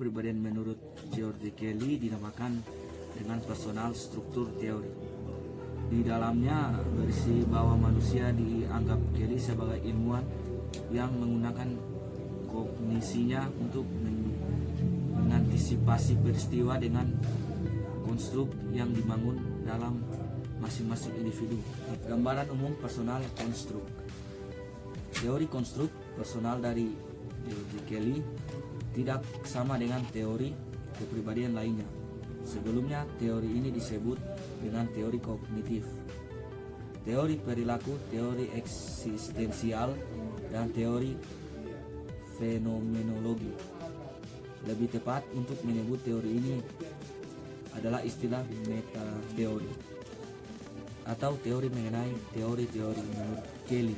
kepribadian menurut George Kelly dinamakan dengan personal struktur teori. Di dalamnya berisi bahwa manusia dianggap Kelly sebagai ilmuwan yang menggunakan kognisinya untuk mengantisipasi peristiwa dengan konstruk yang dibangun dalam masing-masing individu. Gambaran umum personal konstruk. Teori konstruk personal dari George Kelly tidak sama dengan teori kepribadian lainnya. Sebelumnya, teori ini disebut dengan teori kognitif, teori perilaku, teori eksistensial, dan teori fenomenologi. Lebih tepat untuk menyebut teori ini adalah istilah metateori atau teori mengenai teori-teori menurut Kelly,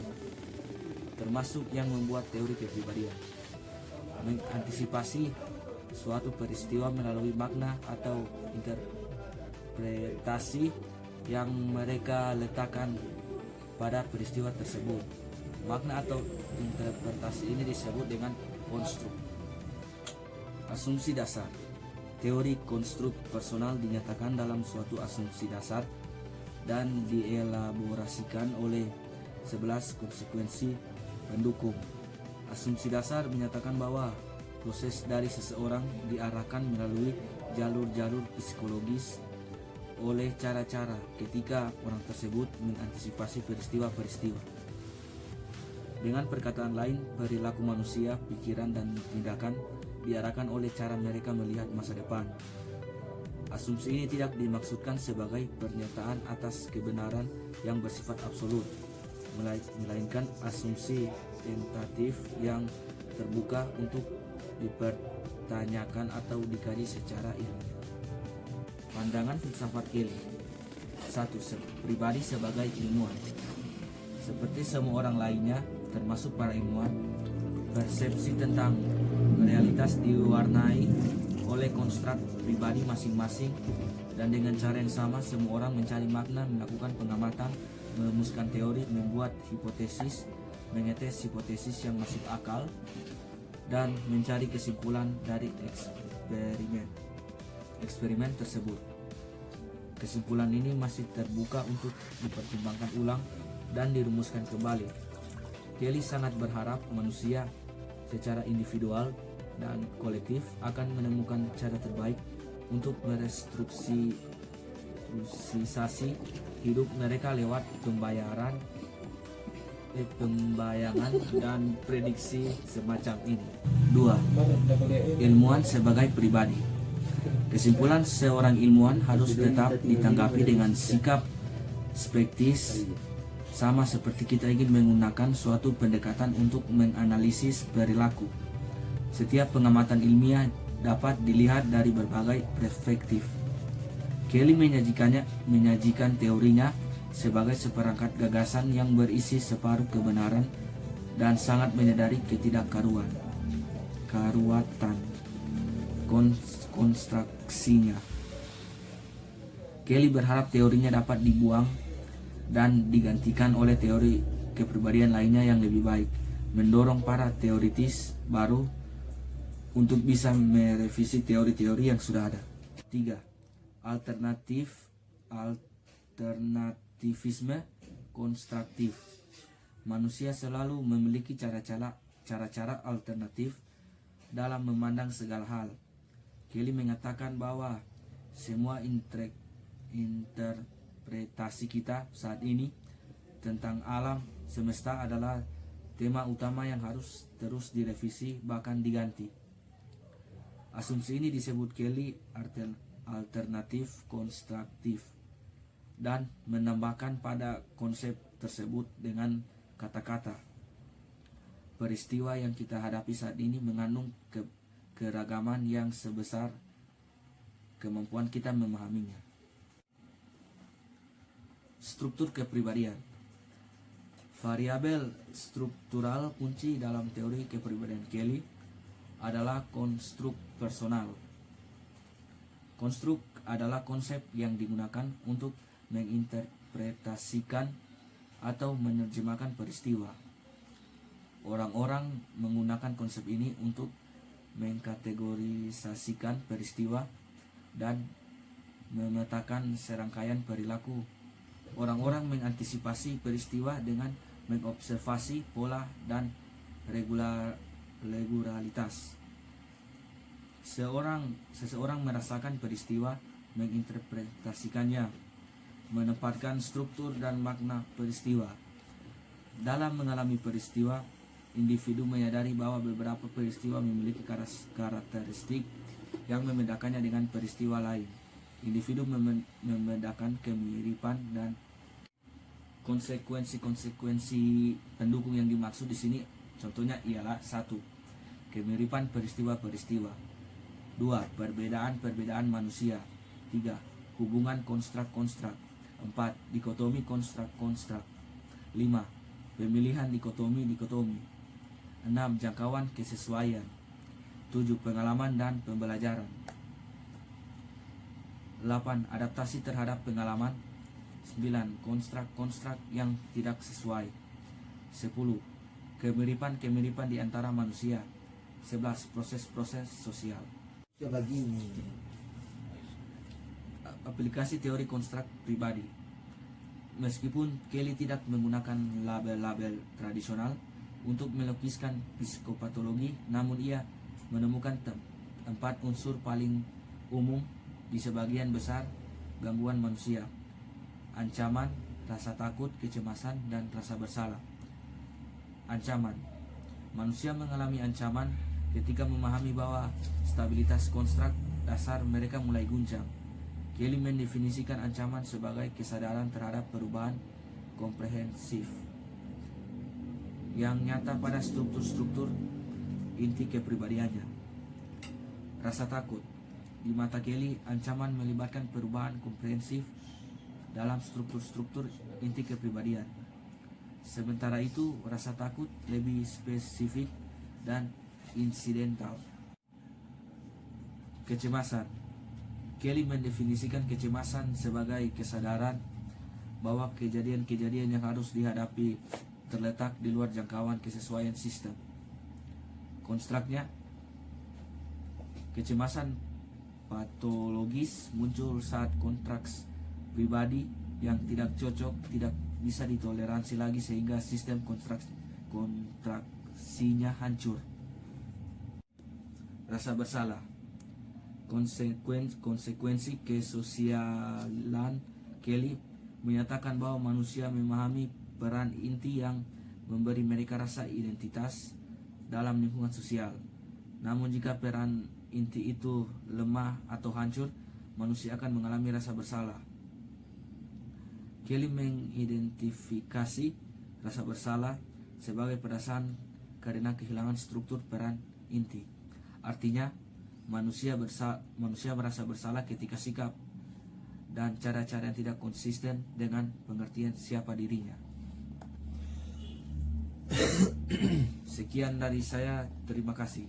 termasuk yang membuat teori kepribadian. Mengantisipasi suatu peristiwa melalui makna atau interpretasi yang mereka letakkan pada peristiwa tersebut. Makna atau interpretasi ini disebut dengan konstruk. Asumsi dasar. Teori konstruk personal dinyatakan dalam suatu asumsi dasar dan dielaborasikan oleh 11 konsekuensi pendukung. Asumsi dasar menyatakan bahwa proses dari seseorang diarahkan melalui jalur-jalur psikologis oleh cara-cara ketika orang tersebut mengantisipasi peristiwa-peristiwa. Dengan perkataan lain, perilaku manusia, pikiran, dan tindakan diarahkan oleh cara mereka melihat masa depan. Asumsi ini tidak dimaksudkan sebagai pernyataan atas kebenaran yang bersifat absolut, melainkan asumsi tentatif yang terbuka untuk dipertanyakan atau dikaji secara ilmiah. Pandangan filsafat Kelly. 1. Pribadi sebagai ilmuwan. Seperti semua orang lainnya, termasuk para ilmuwan, persepsi tentang realitas diwarnai oleh konstruk pribadi masing-masing, dan dengan cara yang sama semua orang mencari makna, melakukan pengamatan, merumuskan teori, membuat hipotesis, mengetes hipotesis yang masuk akal, dan mencari kesimpulan dari eksperimen tersebut. Kesimpulan ini masih terbuka untuk dipertimbangkan ulang dan dirumuskan kembali. Kelly sangat berharap manusia secara individual dan kolektif akan menemukan cara terbaik untuk merestrukturisasi hidup mereka lewat pembayangan dan prediksi semacam ini. 2. Ilmuwan sebagai pribadi. Kesimpulan seorang ilmuwan harus tetap ditanggapi dengan sikap skeptis, sama seperti kita ingin menggunakan suatu pendekatan untuk menganalisis perilaku. Setiap pengamatan ilmiah dapat dilihat dari berbagai perspektif. Kelly menyajikan teorinya sebagai seperangkat gagasan yang berisi separuh kebenaran dan sangat menyadari ketidakkaruatan konstruksinya. Kelly berharap teorinya dapat dibuang dan digantikan oleh teori kepribadian lainnya yang lebih baik, mendorong para teoritis baru untuk bisa merevisi teori-teori yang sudah ada. 3. Alternativisme konstruktif. Manusia selalu memiliki cara-cara alternatif dalam memandang segala hal. Kelly mengatakan bahwa semua interpretasi kita saat ini tentang alam semesta adalah tema utama yang harus terus direvisi bahkan diganti. Asumsi ini disebut Kelly alternatif konstruktif dan menambahkan pada konsep tersebut dengan kata-kata. Peristiwa yang kita hadapi saat ini mengandung keragaman yang sebesar kemampuan kita memahaminya. Struktur kepribadian. Variabel struktural kunci dalam teori kepribadian Kelly adalah konstruk personal. Konstruk adalah konsep yang digunakan untuk menginterpretasikan atau menerjemahkan peristiwa. Orang-orang menggunakan konsep ini untuk mengkategorisasikan peristiwa dan memetakan serangkaian perilaku. Orang-orang mengantisipasi peristiwa dengan mengobservasi pola dan regularitas. Seseorang merasakan peristiwa, menginterpretasikannya, menempatkan struktur dan makna peristiwa. Dalam mengalami peristiwa, individu menyadari bahwa beberapa peristiwa memiliki karakteristik yang membedakannya dengan peristiwa lain. Individu membedakan kemiripan dan konsekuensi pendukung yang dimaksud di sini. Contohnya ialah 1. Kemiripan peristiwa-peristiwa. 2. Perbedaan manusia. 3. Hubungan konstrak-konstrak. 4. Dikotomi konstrak-konstrak. 5. Pemilihan dikotomi. 6. Jangkauan kesesuaian. 7. Pengalaman dan pembelajaran. 8. Adaptasi terhadap pengalaman. 9. Konstrak-konstrak yang tidak sesuai. 10. Kemiripan di antara manusia. 11. Proses-proses sosial. Aplikasi teori konstrak pribadi. Meskipun Kelly tidak menggunakan label-label tradisional untuk melukiskan psikopatologi, namun ia menemukan 4 unsur paling umum di sebagian besar gangguan manusia: ancaman, rasa takut, kecemasan, dan rasa bersalah. Ancaman. Manusia mengalami ancaman ketika memahami bahwa stabilitas konstrak dasar mereka mulai guncang. Kelly mendefinisikan ancaman sebagai kesadaran terhadap perubahan komprehensif yang nyata pada struktur-struktur inti kepribadiannya. Rasa takut. Di mata Kelly, ancaman melibatkan perubahan komprehensif dalam struktur-struktur inti kepribadian. Sementara itu, rasa takut lebih spesifik dan insidental. Kecemasan. Kelly mendefinisikan kecemasan sebagai kesadaran bahwa kejadian-kejadian yang harus dihadapi terletak di luar jangkauan kesesuaian sistem. Konstraknya, kecemasan patologis muncul saat kontraks pribadi yang tidak cocok tidak bisa ditoleransi lagi sehingga sistem kontraksinya hancur. Rasa bersalah. Konsekuensi kesosialan Kelly menyatakan bahwa manusia memahami peran inti yang memberi mereka rasa identitas dalam lingkungan sosial. Namun jika peran inti itu lemah atau hancur, manusia akan mengalami rasa bersalah. Kelly mengidentifikasi rasa bersalah sebagai perasaan karena kehilangan struktur peran inti. Artinya, manusia merasa bersalah ketika sikap dan cara-cara yang tidak konsisten dengan pengertian siapa dirinya. Sekian dari saya, terima kasih.